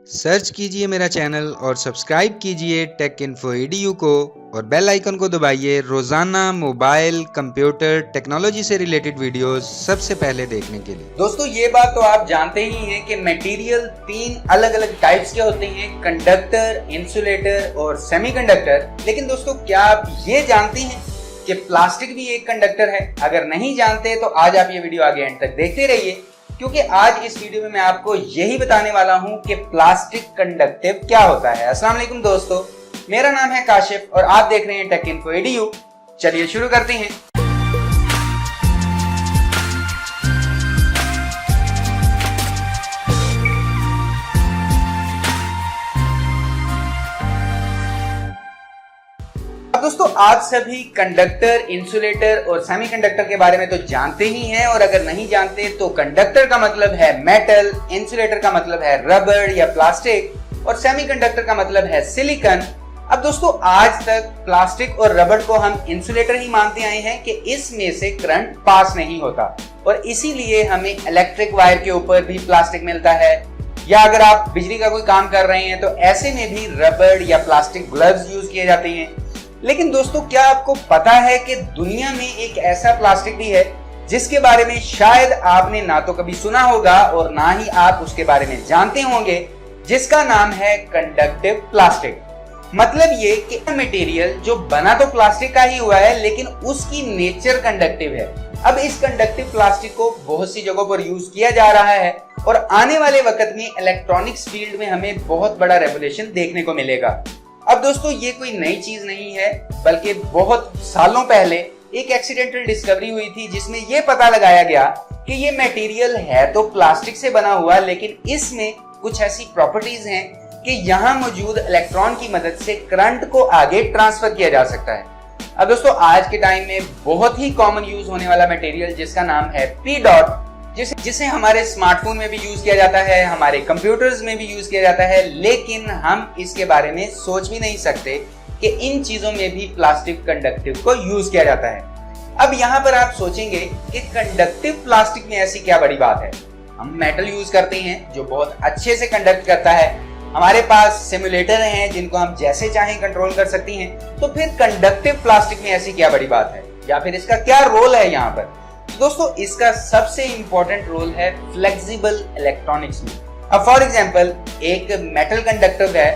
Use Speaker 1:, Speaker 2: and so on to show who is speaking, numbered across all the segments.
Speaker 1: Search कीजिए मेरा channel और सब्सक्राइब कीजिए टेक इन्फो EDU को और बेल आइकन को दबाइए रोजाना मोबाइल कंप्यूटर टेक्नोलॉजी से रिलेटेड वीडियोस सबसे पहले देखने के लिए।
Speaker 2: दोस्तों ये बात तो आप जानते ही हैं कि मटेरियल 3 अलग अलग टाइप्स के होते हैं, कंडक्टर, इंसुलेटर और सेमीकंडक्टर। लेकिन दोस्तों क्या आप ये जानते हैं कि प्लास्टिक भी एक कंडक्टर है? अगर नहीं जानते तो आज आप ये वीडियो आगे एंड तक देखते रहिए, क्योंकि आज इस वीडियो में मैं आपको यही बताने वाला हूं कि प्लास्टिक कंडक्टिव क्या होता है। अस्सलाम वालेकुम दोस्तों, मेरा नाम है काशिफ और आप देख रहे हैं टेक इन्फो EDU। चलिए शुरू करते हैं। दोस्तों आप सभी कंडक्टर, इंसुलेटर और सेमीकंडक्टर के बारे में तो जानते ही हैं, और अगर नहीं जानते तो कंडक्टर का मतलब है मेटल, इंसुलेटर का मतलब है रबर या प्लास्टिक और सेमीकंडक्टर का मतलब है सिलिकॉन। अब दोस्तों आज तक प्लास्टिक और रबर को हम इंसुलेटर ही मानते आए हैं कि इसमें से करंट पास नहीं होता, और इसीलिए हमें इलेक्ट्रिक वायर के ऊपर भी प्लास्टिक मिलता है, या अगर आप बिजली का कोई काम कर रहे हैं तो ऐसे में भी रबर या प्लास्टिक ग्लव्स यूज किए जाते हैं। लेकिन दोस्तों क्या आपको पता है कि दुनिया में एक ऐसा प्लास्टिक भी है जिसके बारे में शायद आपने ना तो कभी सुना होगा और ना ही आप उसके बारे में जानते होंगे, जिसका नाम है कंडक्टिव प्लास्टिक। मतलब ये कि मटेरियल जो बना तो प्लास्टिक का ही हुआ है लेकिन उसकी नेचर कंडक्टिव है। अब इस कंडक्टिव प्लास्टिक को बहुत सी जगहों पर यूज किया जा रहा है और आने वाले वक्त में इलेक्ट्रॉनिक्स फील्ड में हमें बहुत बड़ा रेवोल्यूशन देखने को मिलेगा। अब दोस्तों ये कोई नई चीज नहीं है, बल्कि बहुत सालों पहले एक एक्सीडेंटल डिस्कवरी हुई थी जिसमें यह पता लगाया गया कि ये मटेरियल है तो प्लास्टिक से बना हुआ, लेकिन इसमें कुछ ऐसी प्रॉपर्टीज हैं कि यहाँ मौजूद इलेक्ट्रॉन की मदद से करंट को आगे ट्रांसफर किया जा सकता है। अब दोस्तों आज के टाइम में बहुत ही कॉमन यूज होने वाला मटेरियल जिसका नाम है पी डॉट, जिसे हमारे स्मार्टफोन में भी यूज किया जाता है, हमारे कंप्यूटर्स में भी यूज किया जाता है, लेकिन हम इसके बारे में सोच भी नहीं सकते कि इन चीजों में भी प्लास्टिक कंडक्टिव को यूज किया जाता है। अब यहाँ पर आप सोचेंगे कि कंडक्टिव प्लास्टिक में ऐसी क्या बड़ी बात है। हम मेटल यूज करते हैं जो बहुत अच्छे से कंडक्ट करता है, हमारे पास सिमुलेटर हैं जिनको हम जैसे चाहें कंट्रोल कर सकती हैं, तो फिर कंडक्टिव प्लास्टिक में ऐसी क्या बड़ी बात है, या फिर इसका क्या रोल है यहाँ पर? दोस्तों इसका सबसे इंपॉर्टेंट रोल है फ्लेक्सिबल इलेक्ट्रॉनिक्स में। अब फॉर एग्जांपल एक मेटल कंडक्टर है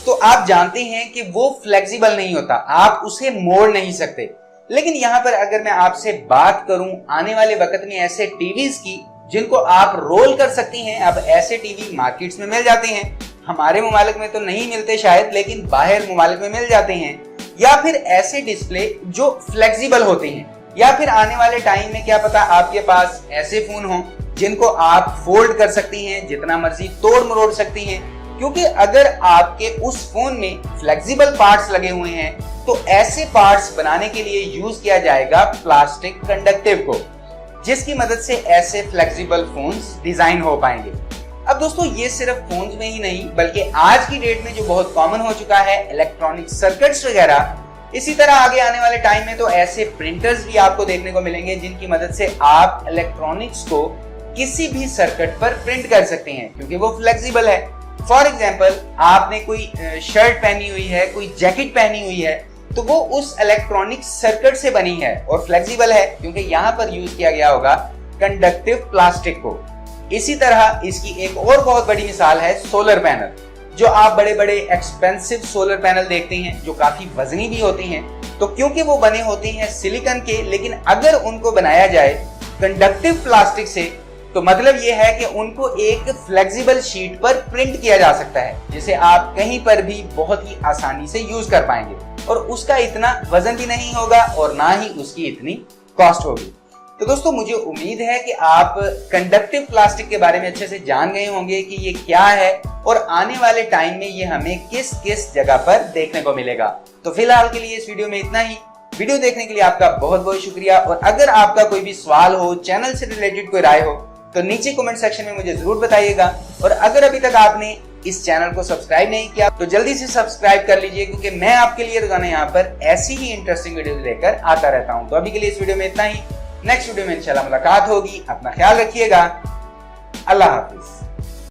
Speaker 2: तो आप जानते हैं कि वो फ्लेक्सिबल नहीं होता, आप उसे मोड़ नहीं सकते। लेकिन यहाँ पर अगर मैं आपसे बात करूं आने वाले वक्त में ऐसे टीवीज की जिनको आप रोल कर सकती हैं, अब ऐसे टीवी मार्केट्स में मिल जाते हैं, हमारे मुमालिक में तो नहीं मिलते शायद, लेकिन बाहर मुमालिक में मिल जाते हैं। या फिर ऐसे डिस्प्ले जो फ्लेक्सिबल होते हैं, या फिर आने वाले टाइम में क्या पता आपके पास ऐसे फोन हो जिनको आप फोल्ड कर सकती हैं, जितना मर्जी तोड़ मरोड़ सकती हैं, क्योंकि अगर आपके उस फोन में फ्लेक्सिबल पार्ट्स लगे हुए हैं तो ऐसे पार्ट्स बनाने के लिए यूज किया जाएगा प्लास्टिक कंडक्टिव को, जिसकी मदद से ऐसे फ्लेक्सिबल फोन्स डिजाइन हो पाएंगे। अब दोस्तों ये सिर्फ फोन्स में ही नहीं बल्कि आज की डेट में जो बहुत कॉमन हो चुका है इलेक्ट्रॉनिक सर्किट्स वगैरह, इसी तरह आगे आने वाले टाइम में तो ऐसे प्रिंटर्स भी आपको देखने को मिलेंगे जिनकी मदद से आप इलेक्ट्रॉनिक्स को किसी भी सर्किट पर प्रिंट कर सकते हैं, क्योंकि वो फ्लेक्सिबल है। फॉर एग्जांपल आपने कोई शर्ट पहनी हुई है, कोई जैकेट पहनी हुई है, तो वो उस इलेक्ट्रॉनिक सर्किट से बनी है और फ्लेक्सिबल है क्योंकि यहाँ पर यूज किया गया होगा कंडक्टिव प्लास्टिक को। इसी तरह इसकी एक और बहुत बड़ी मिसाल है सोलर पैनल। जो आप बड़े बड़े एक्सपेंसिव सोलर पैनल देखते हैं जो काफी वजनी भी होते हैं, तो क्योंकि वो बने होते हैं सिलिकॉन के, लेकिन अगर उनको बनाया जाए कंडक्टिव प्लास्टिक से तो मतलब ये है कि उनको एक फ्लेक्सिबल शीट पर प्रिंट किया जा सकता है, जिसे आप कहीं पर भी बहुत ही आसानी से यूज कर पाएंगे और उसका इतना वजन भी नहीं होगा और ना ही उसकी इतनी कॉस्ट होगी। तो दोस्तों मुझे उम्मीद है कि आप कंडक्टिव प्लास्टिक के बारे में अच्छे से जान गए होंगे कि ये क्या है और आने वाले टाइम में ये हमें किस किस जगह पर देखने को मिलेगा। तो फिलहाल के लिए इस वीडियो में इतना ही। वीडियो देखने के लिए आपका बहुत बहुत शुक्रिया, और अगर आपका कोई भी सवाल हो, चैनल से रिलेटेड कोई राय हो, तो नीचे कमेंट सेक्शन में मुझे जरूर बताइएगा। और अगर अभी तक आपने इस चैनल को सब्सक्राइब नहीं किया तो जल्दी से सब्सक्राइब कर लीजिए, क्योंकि मैं आपके लिए रोजाना यहाँ पर ऐसी ही इंटरेस्टिंग वीडियो लेकर आता रहता हूँ। तो अभी के लिए इस वीडियो में इतना ही। नेक्स्ट वीडियो में इंशाल्लाह मुलाकात होगी। अपना ख्याल रखिएगा। अल्लाह हाफिज।